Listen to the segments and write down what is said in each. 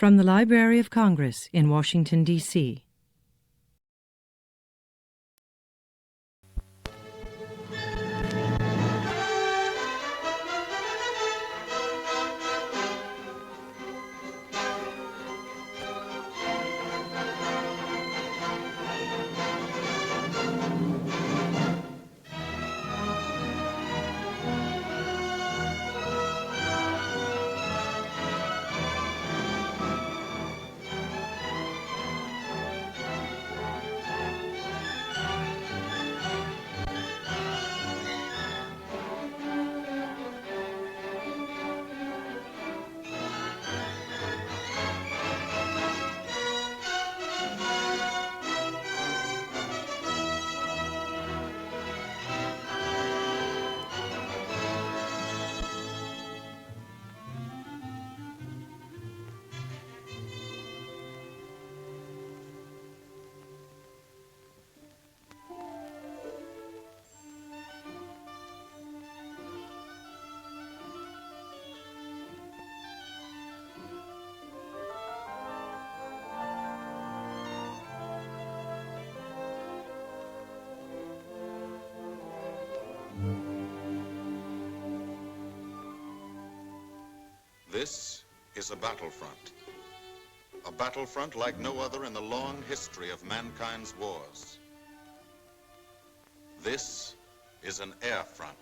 From the Library of Congress in Washington, D.C. This is a battlefront like no other in the long history of mankind's wars. This is an air front.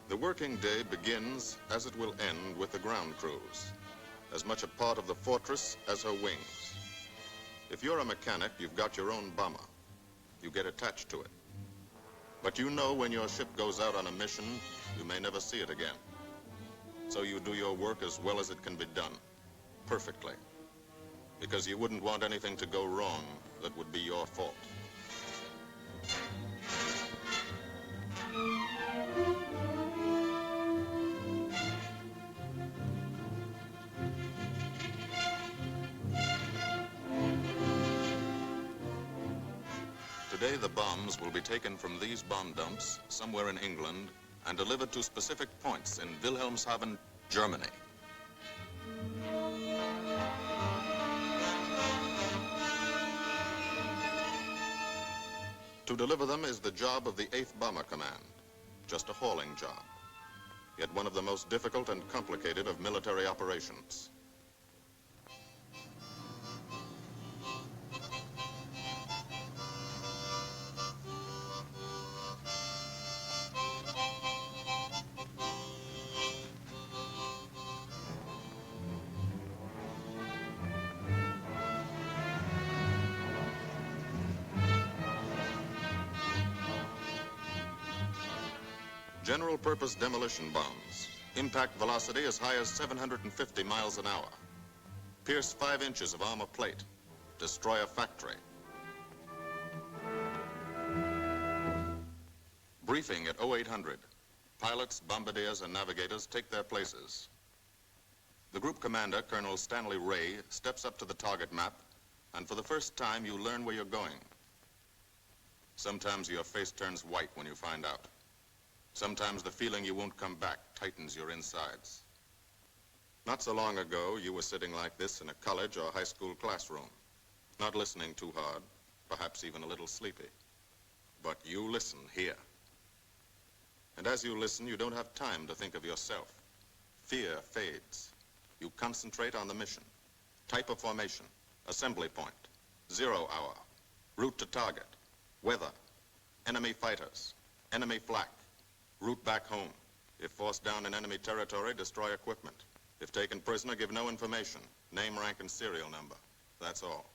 The working day begins, as it will end, with the ground crews, as much a part of the fortress as her wings. If you're a mechanic, you've got your own bomber. You get attached to it. But you know when your ship goes out on a mission, you may never see it again. So you do your work as well as it can be done, perfectly, because you wouldn't want anything to go wrong that would be your fault. Today, the bombs will be taken from these bomb dumps somewhere in England and delivered to specific points in Wilhelmshaven, Germany. To deliver them is the job of the 8th Bomber Command, just a hauling job, yet one of the most difficult and complicated of military operations. General-purpose demolition bombs, impact velocity as high as 750 miles an hour, pierce 5 inches of armor plate, destroy a factory. Briefing at 0800. Pilots, bombardiers, and navigators take their places. The group commander, Colonel Stanley Ray, steps up to the target map, and for the first time you learn where you're going. Sometimes your face turns white when you find out. Sometimes the feeling you won't come back tightens your insides. Not so long ago, you were sitting like this in a college or high school classroom, not listening too hard, perhaps even a little sleepy. But you listen here. And as you listen, you don't have time to think of yourself. Fear fades. You concentrate on the mission. Type of formation, assembly point, 0 hour, route to target, weather, enemy fighters, enemy flak, route back home. If forced down in enemy territory, destroy equipment. If taken prisoner, give no information. Name, rank, and serial number. That's all.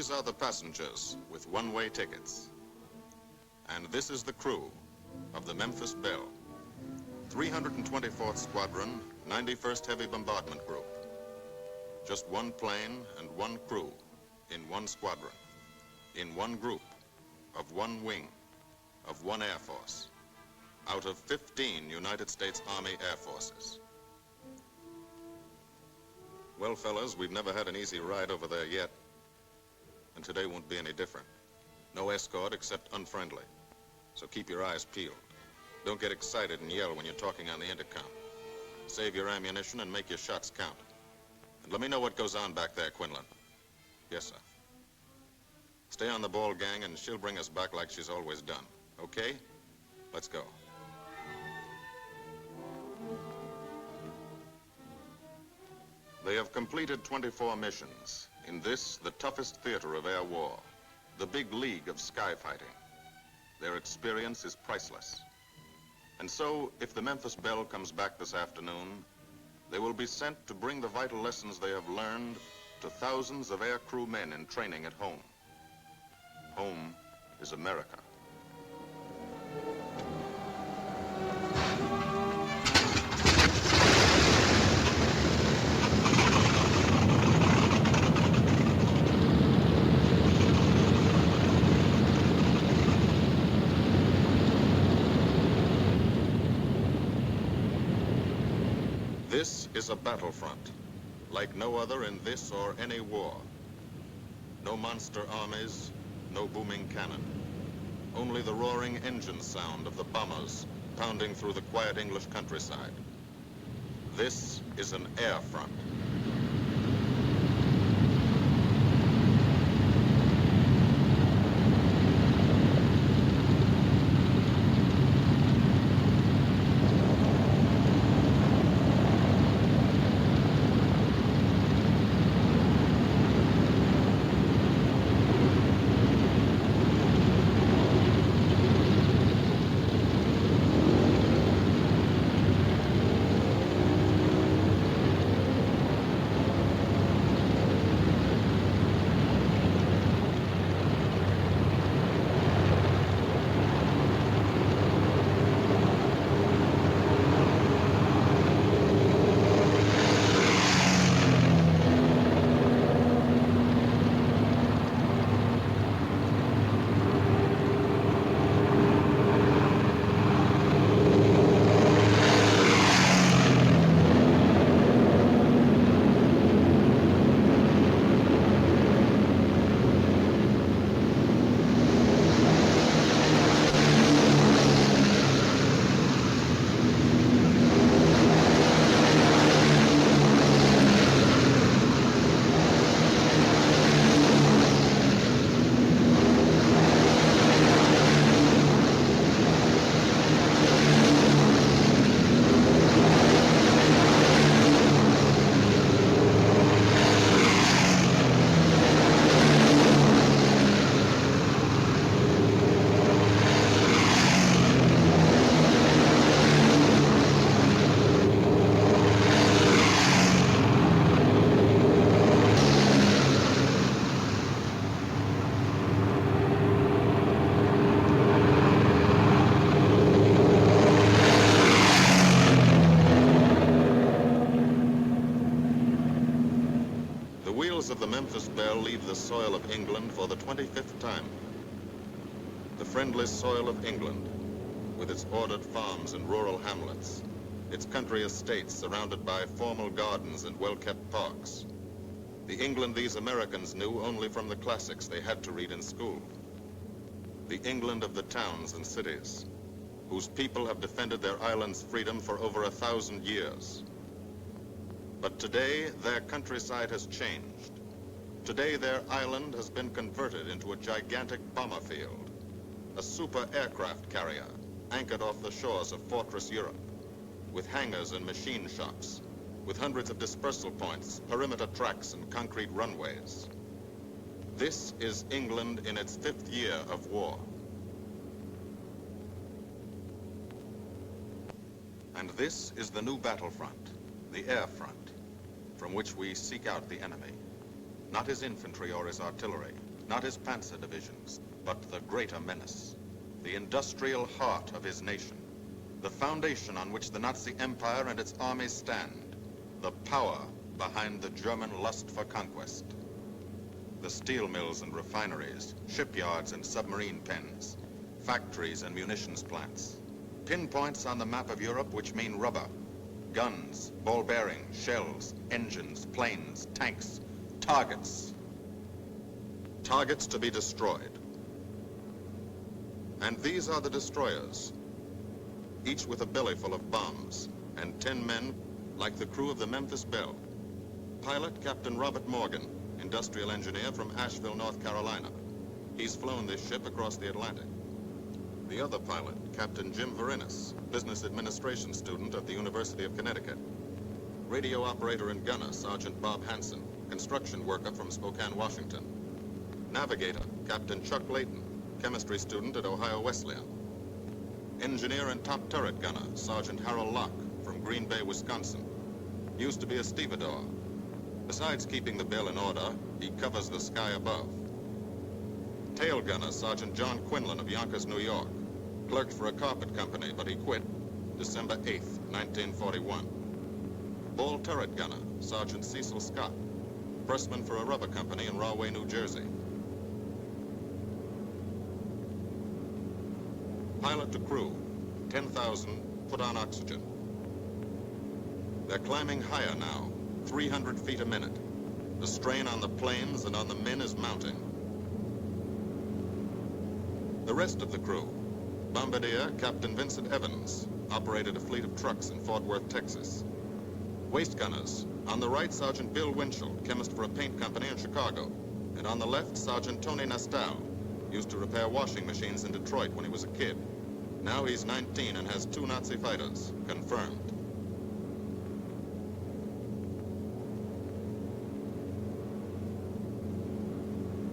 These are the passengers with one-way tickets. And this is the crew of the Memphis Belle, 324th Squadron, 91st Heavy Bombardment Group. Just one plane and one crew in one squadron, in one group, of one wing, of one Air Force, out of 15 United States Army Air Forces. Well, fellas, we've never had an easy ride over there yet, and today won't be any different. No escort except unfriendly, so keep your eyes peeled. Don't get excited and yell when you're talking on the intercom. Save your ammunition and make your shots count. And let me know what goes on back there, Quinlan. Yes, sir. Stay on the ball, gang, and she'll bring us back like she's always done. Okay? Let's go. They have completed 24 missions in this, the toughest theater of air war, the big league of sky fighting. Their experience is priceless. And so, if the Memphis Belle comes back this afternoon, they will be sent to bring the vital lessons they have learned to thousands of air crew men in training at home. Home is America. This is a battlefront, like no other in this or any war. No monster armies, no booming cannon. Only the roaring engine sound of the bombers pounding through the quiet English countryside. This is an air front. Of the Memphis Belle leave the soil of England for the 25th time. The friendly soil of England, with its ordered farms and rural hamlets, its country estates surrounded by formal gardens and well-kept parks. The England these Americans knew only from the classics they had to read in school. The England of the towns and cities, whose people have defended their island's freedom for over 1,000 years. But today, their countryside has changed. Today, their island has been converted into a gigantic bomber field, a super aircraft carrier anchored off the shores of Fortress Europe, with hangars and machine shops, with hundreds of dispersal points, perimeter tracks, and concrete runways. This is England in its 5th year of war. And this is the new battlefront, the air front, from which we seek out the enemy. Not his infantry or his artillery, Not his panzer divisions, but the greater menace. The industrial heart of his nation. The foundation on which the Nazi Empire and its armies stand. The power behind the German lust for conquest. The steel mills and refineries, shipyards and submarine pens, factories and munitions plants. Pinpoints on the map of Europe which mean rubber. Guns, ball bearings, shells, engines, planes, tanks, targets. Targets to be destroyed. And these are the destroyers, each with a belly full of bombs, and 10 men like the crew of the Memphis Belle. Pilot Captain Robert Morgan, industrial engineer from Asheville, North Carolina. He's flown this ship across the Atlantic. The other pilot, Captain Jim Verinis, business administration student at the University of Connecticut. Radio operator and gunner, Sergeant Bob Hansen, construction worker from Spokane, Washington. Navigator, Captain Chuck Layton, chemistry student at Ohio Wesleyan. Engineer and top turret gunner, Sergeant Harold Locke from Green Bay, Wisconsin. Used to be a stevedore. Besides keeping the Belle in order, he covers the sky above. Tail gunner, Sergeant John Quinlan of Yonkers, New York. Clerked for a carpet company, but he quit December 8th, 1941. Ball turret gunner, Sergeant Cecil Scott. Pressman for a rubber company in Rahway, New Jersey. Pilot to crew, 10,000, put on oxygen. They're climbing higher now, 300 feet a minute. The strain on the planes and on the men is mounting. The rest of the crew, Bombardier Captain Vincent Evans, operated a fleet of trucks in Fort Worth, Texas. Waist gunners, on the right, Sergeant Bill Winchell, chemist for a paint company in Chicago. And on the left, Sergeant Tony Nastal, used to repair washing machines in Detroit when he was a kid. Now he's 19 and has 2 Nazi fighters, confirmed.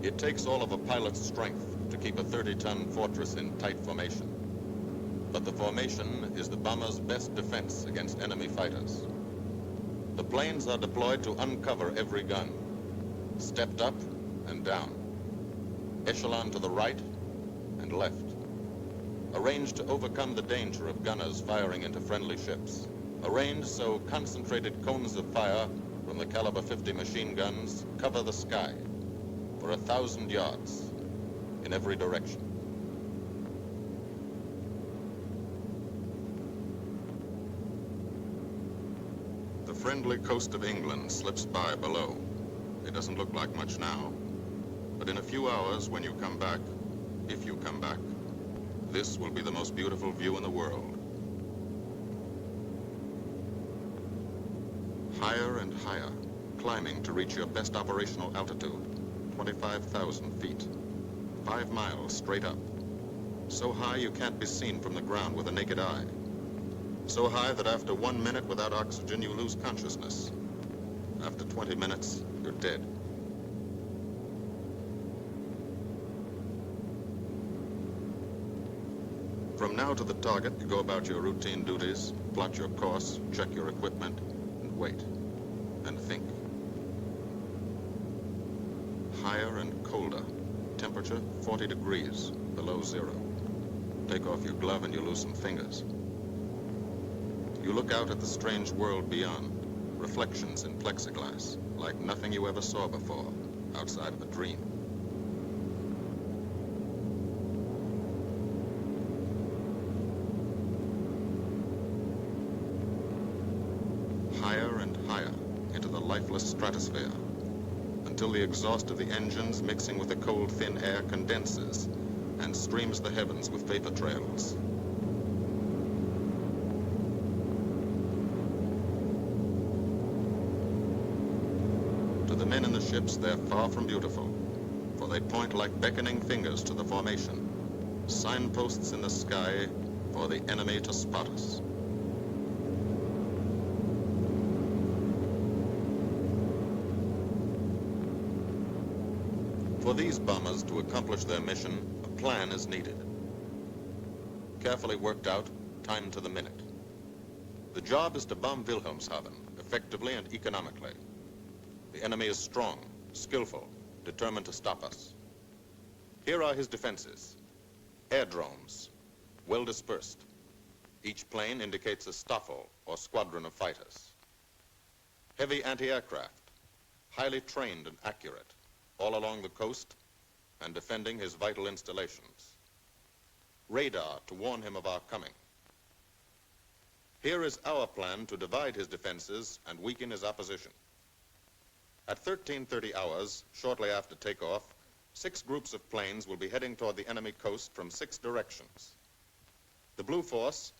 It takes all of a pilot's strength to keep a 30-ton fortress in tight formation. But the formation is the bomber's best defense against enemy fighters. The planes are deployed to uncover every gun, stepped up and down, echelon to the right and left, arranged to overcome the danger of gunners firing into friendly ships, arranged so concentrated cones of fire from the caliber 50 machine guns cover the sky for 1,000 yards in every direction. The friendly coast of England slips by below. It doesn't look like much now, but in a few hours when you come back, if you come back, this will be the most beautiful view in the world. Higher and higher, climbing to reach your best operational altitude, 25,000 feet, 5 miles straight up. So high you can't be seen from the ground with the naked eye. So high that after 1 minute without oxygen, you lose consciousness. After 20 minutes, you're dead. From now to the target, you go about your routine duties, plot your course, check your equipment, and wait, and think. Higher and colder. Temperature 40 degrees, below 0. Take off your glove and you lose some fingers. You look out at the strange world beyond, reflections in plexiglass, like nothing you ever saw before, outside of a dream. Higher and higher into the lifeless stratosphere, until the exhaust of the engines mixing with the cold, thin air condenses and streams the heavens with vapor trails. To the men in the ships, they're far from beautiful, for they point like beckoning fingers to the formation, signposts in the sky for the enemy to spot us. For these bombers to accomplish their mission, a plan is needed. Carefully worked out, timed to the minute. The job is to bomb Wilhelmshaven effectively and economically. The enemy is strong, skillful, determined to stop us. Here are his defenses. Airdromes, well dispersed. Each plane indicates a staffel or squadron of fighters. Heavy anti-aircraft, highly trained and accurate, all along the coast and defending his vital installations. Radar to warn him of our coming. Here is our plan to divide his defenses and weaken his opposition. At 13:30 hours, shortly after takeoff, 6 groups of planes will be heading toward the enemy coast from 6 directions. The Blue Force,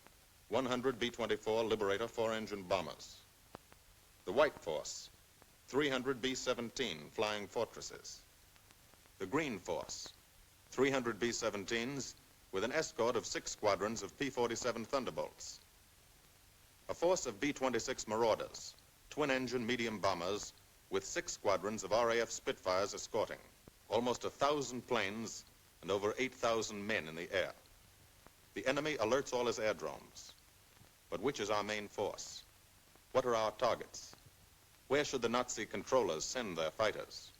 100 B-24 Liberator 4-engine bombers. The White Force, 300 B-17 Flying Fortresses. The Green Force, 300 B-17s with an escort of 6 squadrons of P-47 Thunderbolts. A force of B-26 Marauders, twin-engine medium bombers with 6 squadrons of RAF Spitfires escorting. Almost 1,000 planes and over 8,000 men in the air. The enemy alerts all his airdromes. But which is our main force? What are our targets? Where should the Nazi controllers send their fighters?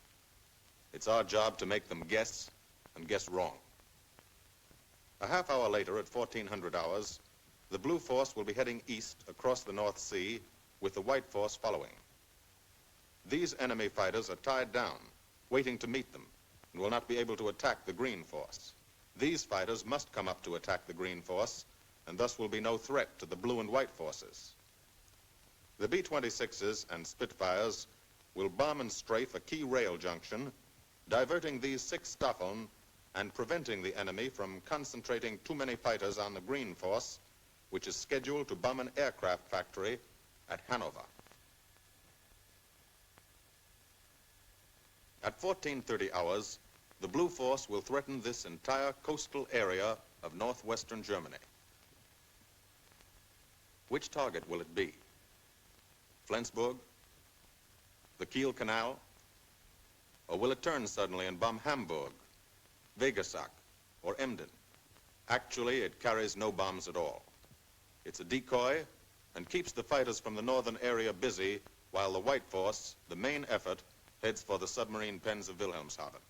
It's our job to make them guess, and guess wrong. A half hour later, at 1400 hours, the Blue Force will be heading east across the North Sea with the White Force following. These enemy fighters are tied down, waiting to meet them, and will not be able to attack the Green Force. These fighters must come up to attack the Green Force, and thus will be no threat to the Blue and White Forces. The B-26s and Spitfires will bomb and strafe a key rail junction, diverting these 6 Staffeln and preventing the enemy from concentrating too many fighters on the Green Force, which is scheduled to bomb an aircraft factory at Hanover. At 14:30 hours, the Blue Force will threaten this entire coastal area of northwestern Germany. Which target will it be? Flensburg? The Kiel Canal? Or will it turn suddenly and bomb Hamburg, Wegesack, or Emden? Actually, it carries no bombs at all. It's a decoy and keeps the fighters from the northern area busy while the White Force, the main effort, heads for the submarine pens of Wilhelmshaven.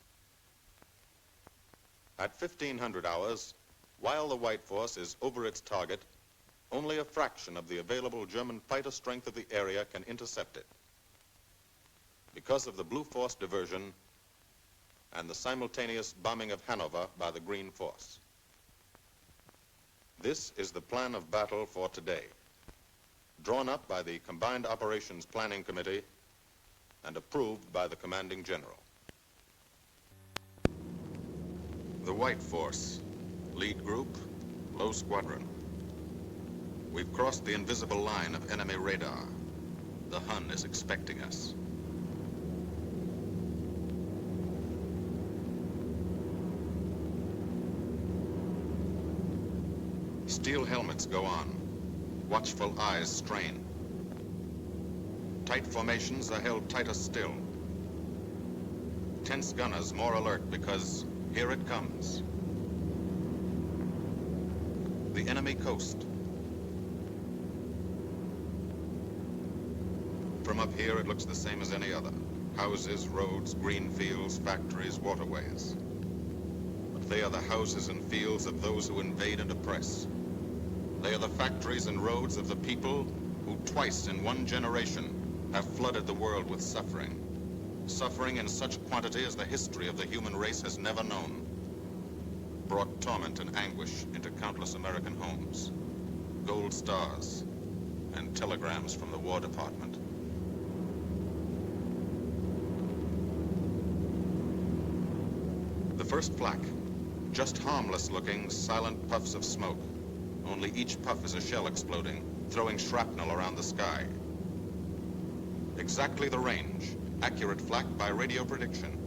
At 1500 hours, while the White Force is over its target, only a fraction of the available German fighter strength of the area can intercept it. Because of the Blue Force diversion and the simultaneous bombing of Hanover by the Green Force. This is the plan of battle for today, drawn up by the Combined Operations Planning Committee and approved by the Commanding General. The White Force, lead group, low squadron. We've crossed the invisible line of enemy radar. The Hun is expecting us. Steel helmets go on. Watchful eyes strain. Tight formations are held tighter still. Tense gunners more alert because here it comes. The enemy coast. From up here, it looks the same as any other. Houses, roads, green fields, factories, waterways. But they are the houses and fields of those who invade and oppress. They are the factories and roads of the people who twice in one generation have flooded the world with suffering. Suffering in such quantity as the history of the human race has never known. Brought torment and anguish into countless American homes. Gold stars and telegrams from the War Department. The first flak, just harmless-looking, silent puffs of smoke. Only each puff is a shell exploding, throwing shrapnel around the sky. Exactly the range, accurate flak by radio prediction.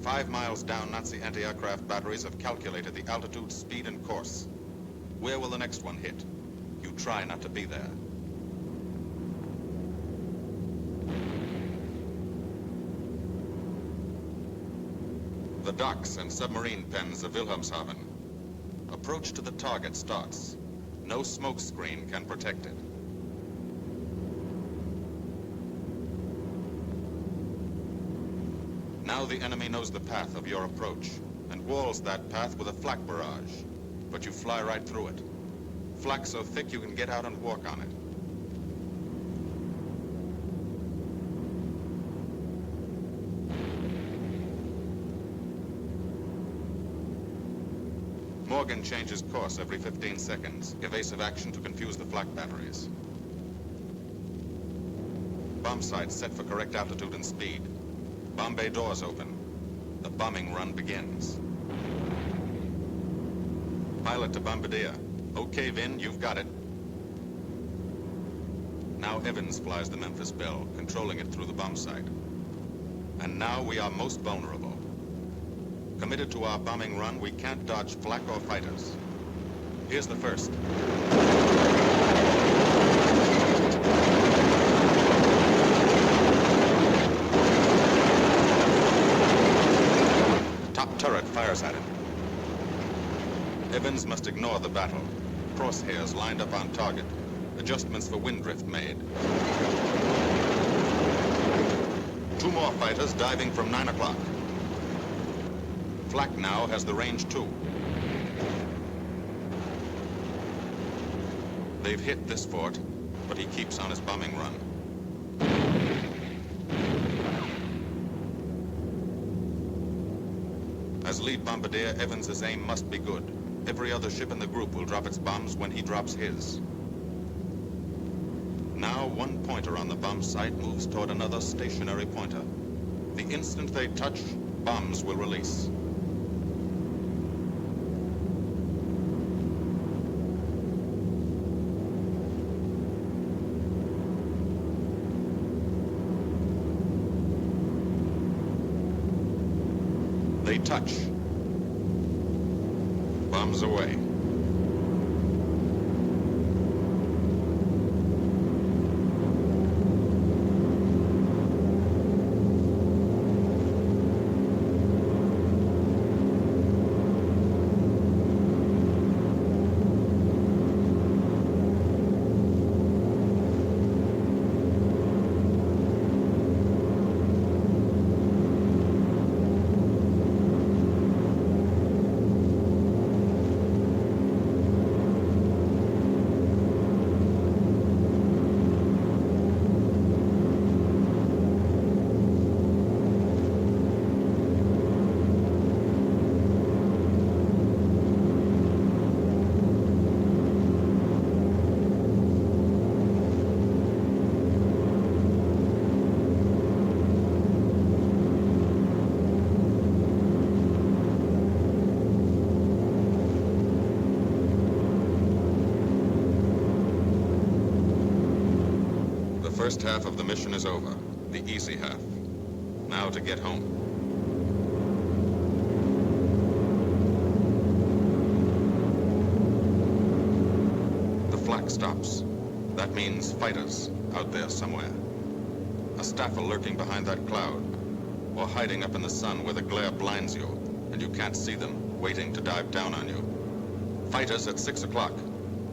5 miles down, Nazi anti-aircraft batteries have calculated the altitude, speed, and course. Where will the next one hit? You try not to be there. The docks and submarine pens of Wilhelmshaven. Approach to the target starts. No smoke screen can protect it. Now the enemy knows the path of your approach and walls that path with a flak barrage, but you fly right through it. Flak so thick you can get out and walk on it. Morgan changes course every 15 seconds. Evasive action to confuse the flak batteries. Bomb sights set for correct altitude and speed. Bomb bay doors open. The bombing run begins. Pilot to Bombardier. Okay, Vin, you've got it. Now Evans flies the Memphis Belle, controlling it through the bomb site. And now we are most vulnerable. Committed to our bombing run, we can't dodge flak or fighters. Here's the first. Top turret fires at him. Evans must ignore the battle. Crosshairs lined up on target. Adjustments for wind drift made. 2 more fighters diving from 9 o'clock. Flak now has the range too. They've hit this fort, but he keeps on his bombing run. As lead bombardier, Evans's aim must be good. Every other ship in the group will drop its bombs when he drops his. Now one pointer on the bomb site moves toward another stationary pointer. The instant they touch, bombs will release. They touch. Bombs away. The first half of the mission is over, the easy half. Now to get home. The flak stops. That means fighters out there somewhere. A staffer lurking behind that cloud, or hiding up in the sun where the glare blinds you, and you can't see them, waiting to dive down on you. Fighters at 6 o'clock.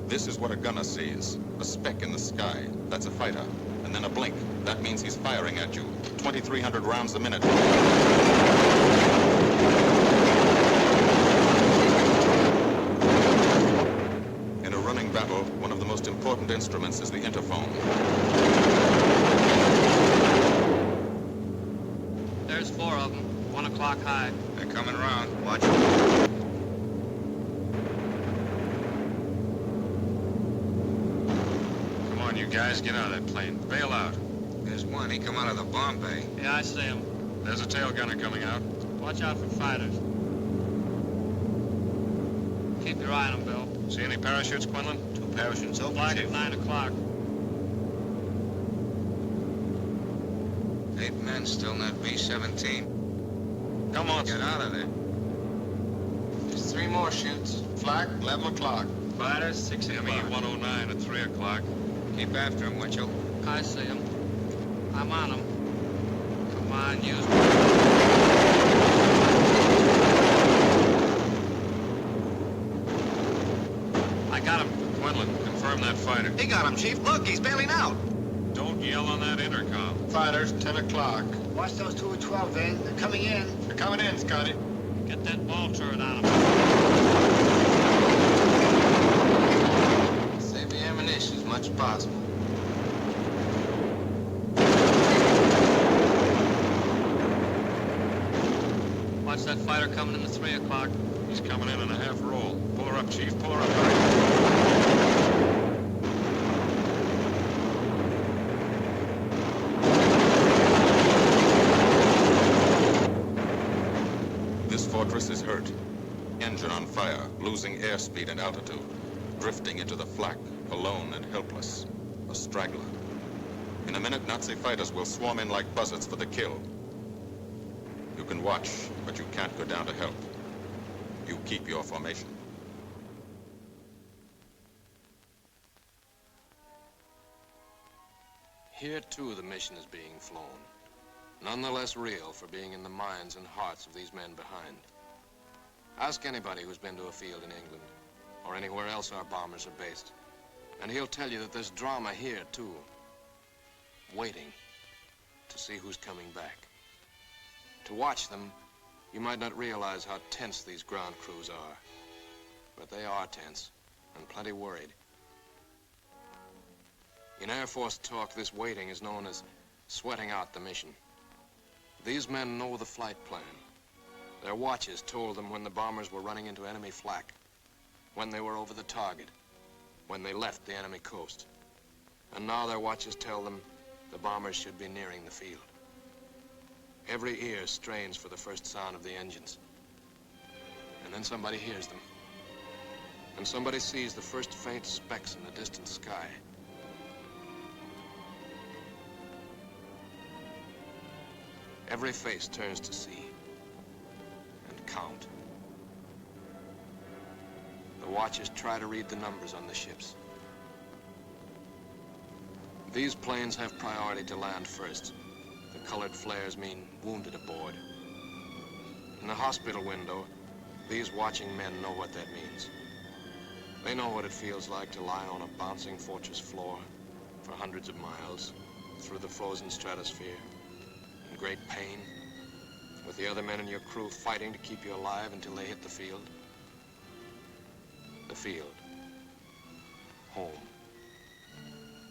This is what a gunner sees. A speck in the sky. That's a fighter. And then a blink. That means he's firing at you. 2,300 rounds a minute. In a running battle, one of the most important instruments is the interphone. There's 4 of them. 1 o'clock high. They're coming around. Watch it. You guys get out of that plane. Bail out. There's one. He come out of the bomb bay. Yeah, I see him. There's a tail gunner coming out. Watch out for fighters. Keep your eye on them, Bill. See any parachutes, Quinlan? 2 parachutes open. Flag at 9 o'clock. 8 men still in that B-17. Come on. Get out of there. There's 3 more chutes. Flak, 11 o'clock. Fighters, 6 o'clock. ME-109 at 3 o'clock. Keep after him, Winchell. I see him. I'm on him. Come on, use me. I got him. Quinlan, confirm that fighter. He got him, Chief. Look, he's bailing out. Don't yell on that intercom. Fighters, 10 o'clock. Watch those 2 at 12, Vin. They're coming in. They're coming in, Scotty. Get that ball turret on him. Save the ammunition as much as possible. Watch that fighter coming in the 3 o'clock. He's coming in a half roll. Pull her up, Chief. Pull her up. Hurry. This fortress is hurt. Engine on fire, losing airspeed and altitude, drifting into the flak, alone and helpless. A straggler. In a minute, Nazi fighters will swarm in like buzzards for the kill. You can watch, but you can't go down to help. You keep your formation. Here, too, the mission is being flown. None the less real for being in the minds and hearts of these men behind. Ask anybody who's been to a field in England, or anywhere else our bombers are based, and he'll tell you that there's drama here, too. Waiting to see who's coming back. To watch them, you might not realize how tense these ground crews are. But they are tense, and plenty worried. In Air Force talk, this waiting is known as sweating out the mission. These men know the flight plan. Their watches told them when the bombers were running into enemy flak, when they were over the target, when they left the enemy coast. And now their watches tell them the bombers should be nearing the field. Every ear strains for the first sound of the engines. And then somebody hears them. And somebody sees the first faint specks in the distant sky. Every face turns to see and count. The watchers try to read the numbers on the ships. These planes have priority to land first. The colored flares mean wounded aboard. In the hospital window, these watching men know what that means. They know what it feels like to lie on a bouncing fortress floor for hundreds of miles through the frozen stratosphere. In great pain, with the other men in your crew fighting to keep you alive until they hit the field. The field. Home.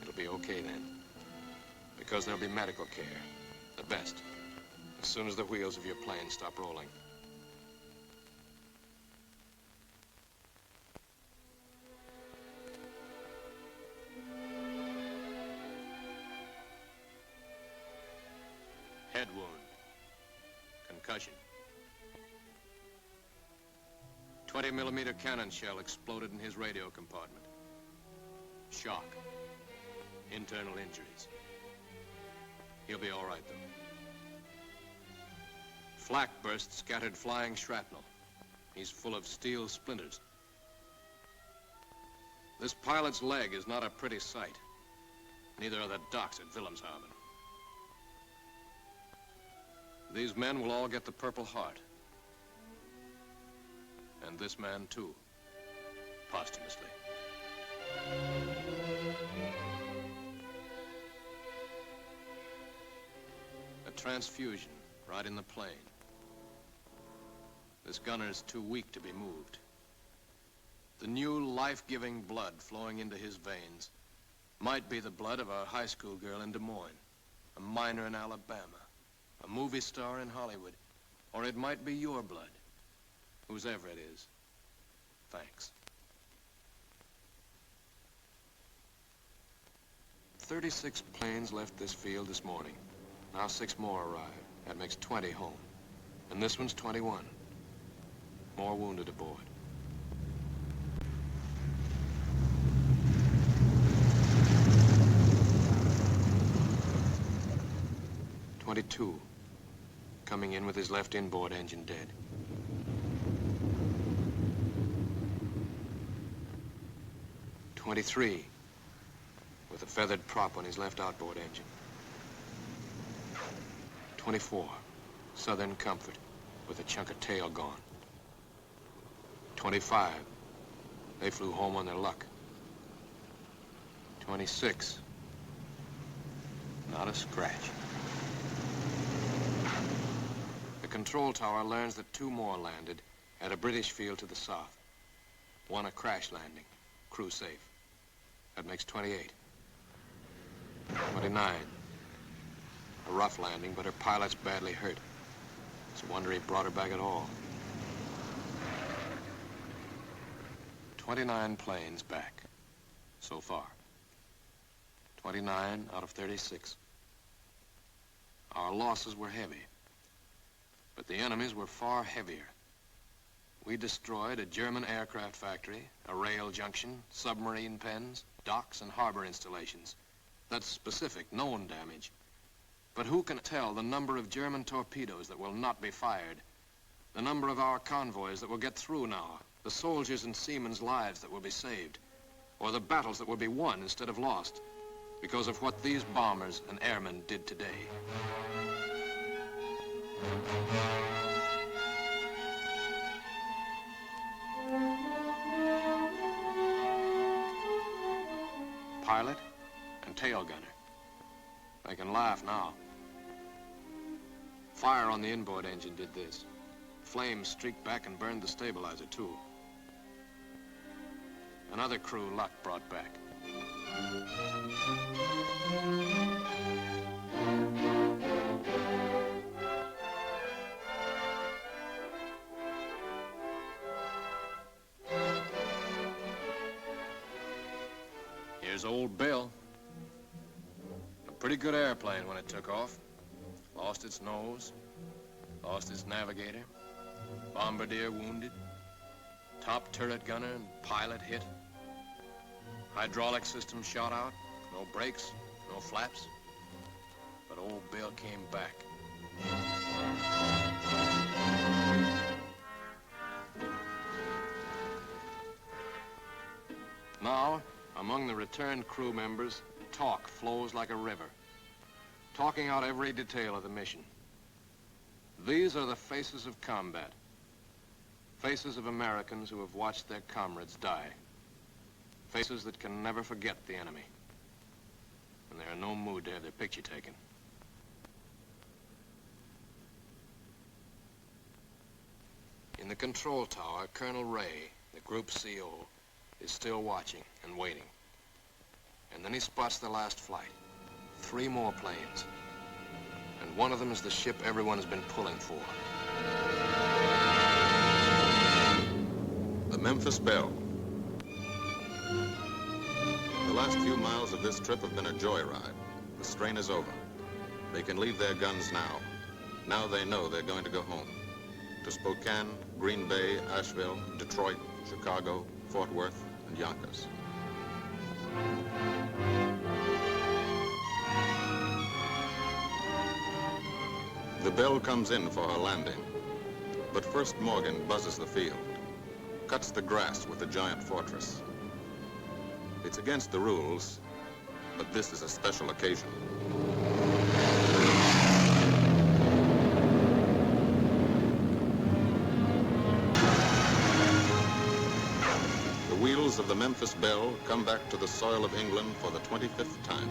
It'll be okay then, because there'll be medical care, the best, as soon as the wheels of your plane stop rolling. Head wound. Concussion. 20-millimeter cannon shell exploded in his radio compartment. Shock. Internal injuries. He'll be all right, though. Flak burst scattered flying shrapnel. He's full of steel splinters. This pilot's leg is not a pretty sight. Neither are the docks at Wilhelmshaven. These men will all get the Purple Heart. And this man, too, posthumously. A transfusion right in the plane. This gunner's too weak to be moved. The new life-giving blood flowing into his veins might be the blood of a high school girl in Des Moines, a miner in Alabama, a movie star in Hollywood, or it might be your blood. Whosever it is, thanks. 36 planes left this field this morning. Now 6 more arrive. That makes 20 home. And this one's 21. More wounded aboard. .22, coming in with his left inboard engine dead. .23, with a feathered prop on his left outboard engine. 24, Southern Comfort, with a chunk of tail gone. 25, they flew home on their luck. 26, not a scratch. The control tower learns that 2 more landed at a British field to the south. 1 a crash landing, crew safe. That makes 28. 29. A rough landing, but her pilot's badly hurt. It's a wonder he brought her back at all. 29 planes back, so far. 29 out of 36. Our losses were heavy, but the enemy's were far heavier. We destroyed a German aircraft factory, a rail junction, submarine pens, docks, and harbor installations. That's specific, known damage. But who can tell the number of German torpedoes that will not be fired, the number of our convoys that will get through now, the soldiers' and seamen's lives that will be saved, or the battles that will be won instead of lost because of what these bombers and airmen did today. Pilot and tail gunner. They can laugh now. Fire on the inboard engine did this. Flames streaked back and burned the stabilizer, too. Another crew luck brought back. Here's old Belle. A pretty good airplane when it took off. Lost its nose, lost its navigator, bombardier wounded, top turret gunner and pilot hit. Hydraulic system shot out, no brakes, no flaps. But old Belle came back. Now, among the returned crew members, talk flows like a river, talking out every detail of the mission. These are the faces of combat, faces of Americans who have watched their comrades die, faces that can never forget the enemy, and they're in no mood to have their picture taken. In the control tower, Colonel Ray, the group CO, is still watching and waiting. And then he spots the last flight. 3 more planes. And one of them is the ship everyone has been pulling for. The Memphis Belle. The last few miles of this trip have been a joyride. The strain is over. They can leave their guns now. Now they know they're going to go home. To Spokane, Green Bay, Asheville, Detroit, Chicago, Fort Worth, and Yonkers. The Belle comes in for her landing, but first Morgan buzzes the field, cuts the grass with the giant fortress. It's against the rules, but this is a special occasion. The wheels of the Memphis Belle come back to the soil of England for the 25th time.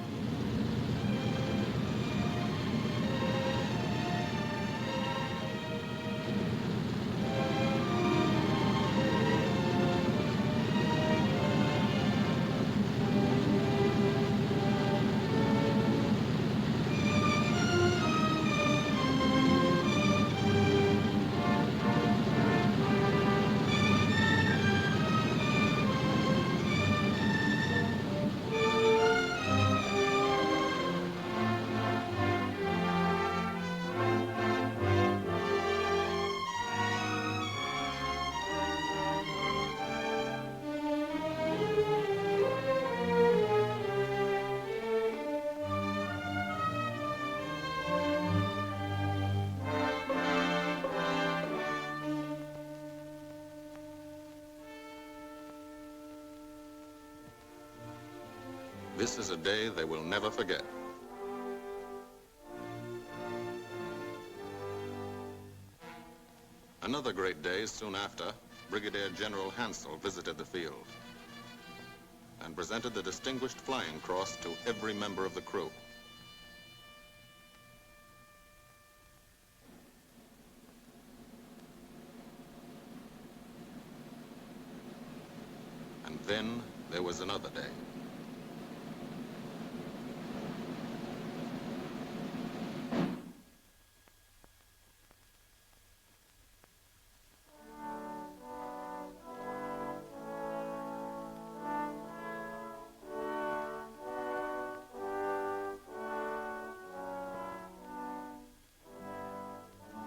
This is a day they will never forget. Another great day soon after, Brigadier General Hansel visited the field and presented the Distinguished Flying Cross to every member of the crew. And then there was another day.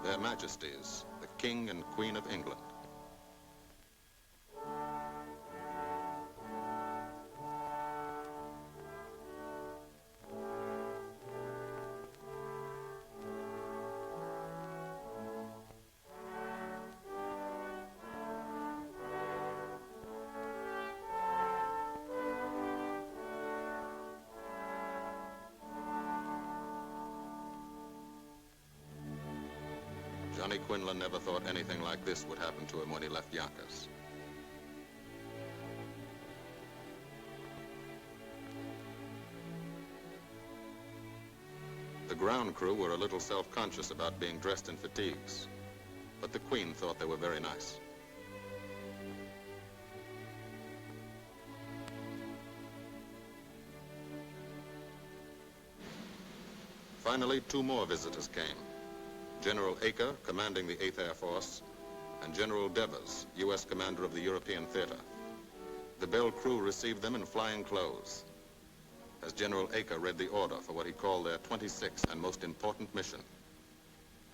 Their Majesties, the King and Queen of England. Johnny Quinlan never thought anything like this would happen to him when he left Yonkers. The ground crew were a little self-conscious about being dressed in fatigues, but the Queen thought they were very nice. Finally, two more visitors came. General Acre, commanding the 8th Air Force, and General Devers, U.S. commander of the European Theater. The Belle crew received them in flying clothes, as General Acre read the order for what he called their 26th and most important mission.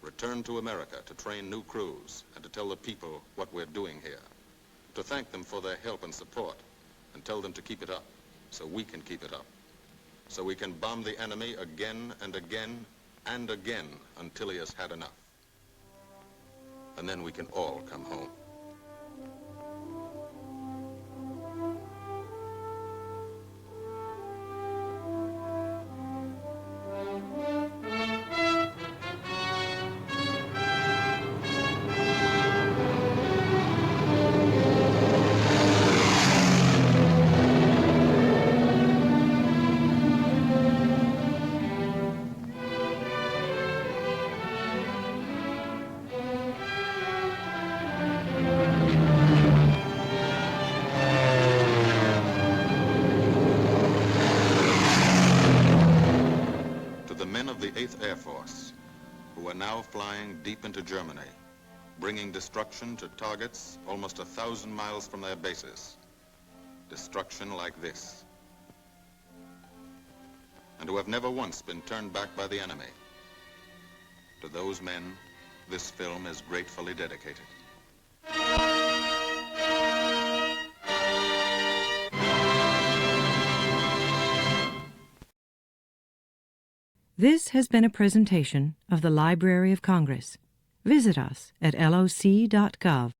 Return to America to train new crews and to tell the people what we're doing here. To thank them for their help and support and tell them to keep it up so we can keep it up. So we can bomb the enemy again and again and again until he has had enough. And then we can all come home. The 8th Air Force, who are now flying deep into Germany, bringing destruction to targets almost 1,000 miles from their bases. Destruction like this. And who have never once been turned back by the enemy. To those men, this film is gratefully dedicated. This has been a presentation of the Library of Congress. Visit us at loc.gov.